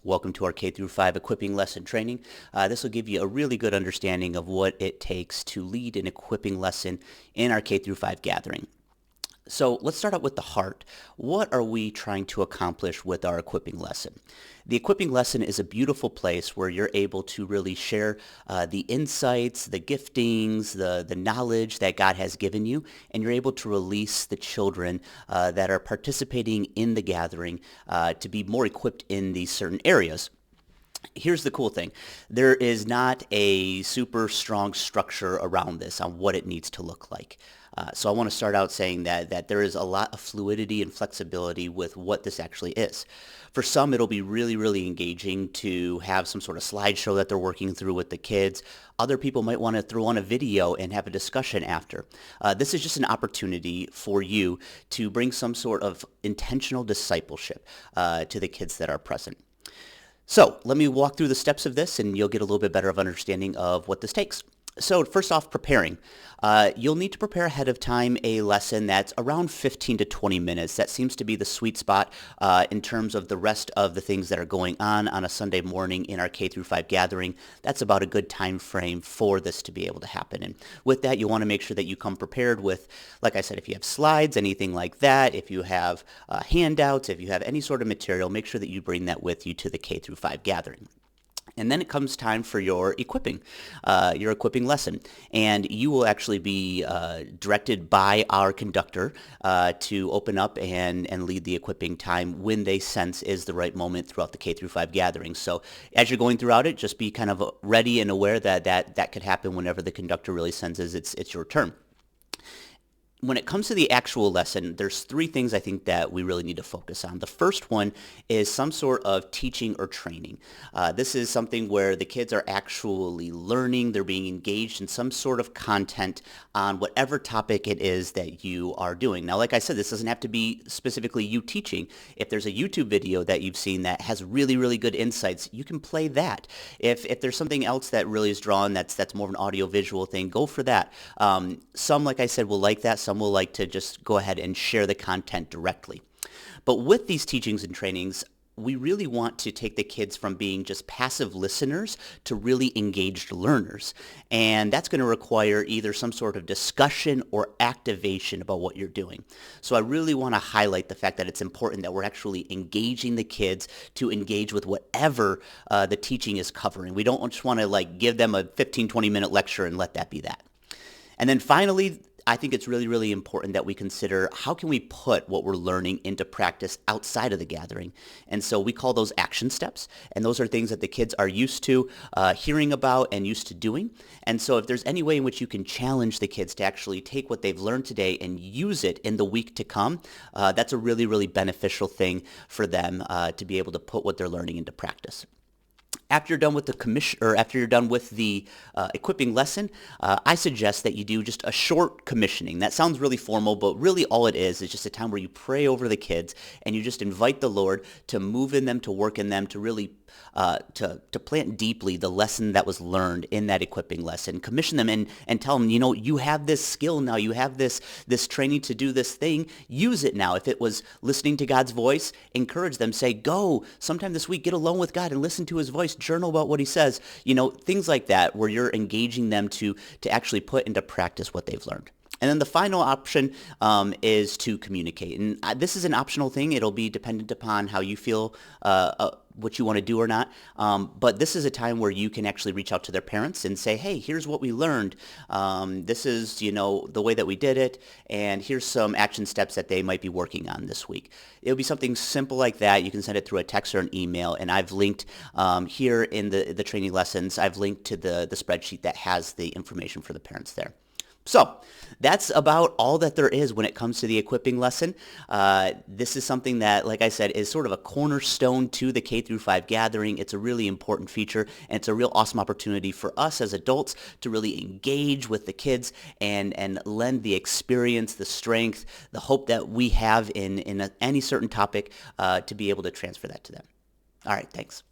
Welcome to our K through 5 equipping lesson training. This will give you a really good understanding of what it takes to lead an equipping lesson in our K through 5 gathering. So let's start out with the heart. What are we trying to accomplish with our equipping lesson? The equipping lesson is a beautiful place where you're able to really share the insights, the giftings, the knowledge that God has given you, and you're able to release the children that are participating in the gathering to be more equipped in these certain areas. Here's the cool thing. There is not a super strong structure around this on what it needs to look like. So I want to start out saying that there is a lot of fluidity and flexibility with what this actually is. For some, it'll be really, really engaging to have some sort of slideshow that they're working through with the kids. Other people might want to throw on a video and have a discussion after. This is just an opportunity for you to bring some sort of intentional discipleship to the kids that are present. So let me walk through the steps of this and you'll get a little bit better of understanding of what this takes. So first off, preparing. You'll need to prepare ahead of time a lesson that's around 15 to 20 minutes. That seems to be the sweet spot in terms of the rest of the things that are going on a Sunday morning in our K through 5 gathering. That's about a good time frame for this to be able to happen. And with that, you want to make sure that you come prepared with, like I said, if you have slides, anything like that, if you have handouts, if you have any sort of material, make sure that you bring that with you to the K through 5 gathering. And then it comes time for your equipping lesson. And you will actually be directed by our conductor to open up and lead the equipping time when they sense is the right moment throughout the K through 5 gathering. So as you're going throughout it, just be kind of ready and aware that could happen whenever the conductor really senses it's your turn. When it comes to the actual lesson, there's three things I think that we really need to focus on. The first one is some sort of teaching or training. This is something where the kids are actually learning, they're being engaged in some sort of content on whatever topic it is that you are doing. Now, like I said, this doesn't have to be specifically you teaching. If there's a YouTube video that you've seen that has really, really good insights, you can play that. If there's something else that really is drawn that's more of an audio-visual thing, go for that. Some, like I said, will like that. Some will like to just go ahead and share the content directly. But with these teachings and trainings, we really want to take the kids from being just passive listeners to really engaged learners. And that's going to require either some sort of discussion or activation about what you're doing. So I really want to highlight the fact that it's important that we're actually engaging the kids to engage with whatever the teaching is covering. We don't just want to give them a 15, 20-minute lecture and let that be that. And then finally, I think it's really, really important that we consider how can we put what we're learning into practice outside of the gathering. And so we call those action steps. And those are things that the kids are used to hearing about and used to doing. And so if there's any way in which you can challenge the kids to actually take what they've learned today and use it in the week to come, that's a really, really beneficial thing for them to be able to put what they're learning into practice. After you're done with the equipping lesson, I suggest that you do just a short commissioning. That sounds really formal, but really all it is just a time where you pray over the kids and you just invite the Lord to move in them, to work in them, to really to plant deeply the lesson that was learned in that equipping lesson. Commission them and tell them, you have this skill now. You have this training to do this thing. Use it now. If it was listening to God's voice, encourage them. Say, go sometime this week, get alone with God and listen to his voice. Journal about what he says. Things like that where you're engaging them to actually put into practice what they've learned. And then the final option is to communicate. And this is an optional thing. It'll be dependent upon how you feel what you want to do or not. But this is a time where you can actually reach out to their parents and say, hey, here's what we learned. This is, the way that we did it. And here's some action steps that they might be working on this week. It'll be something simple like that. You can send it through a text or an email. And I've linked here in the training lessons, I've linked to the spreadsheet that has the information for the parents there. So that's about all that there is when it comes to the equipping lesson. This is something that, like I said, is sort of a cornerstone to the K through 5 gathering. It's a really important feature, and it's a real awesome opportunity for us as adults to really engage with the kids and lend the experience, the strength, the hope that we have in any certain topic to be able to transfer that to them. All right, thanks.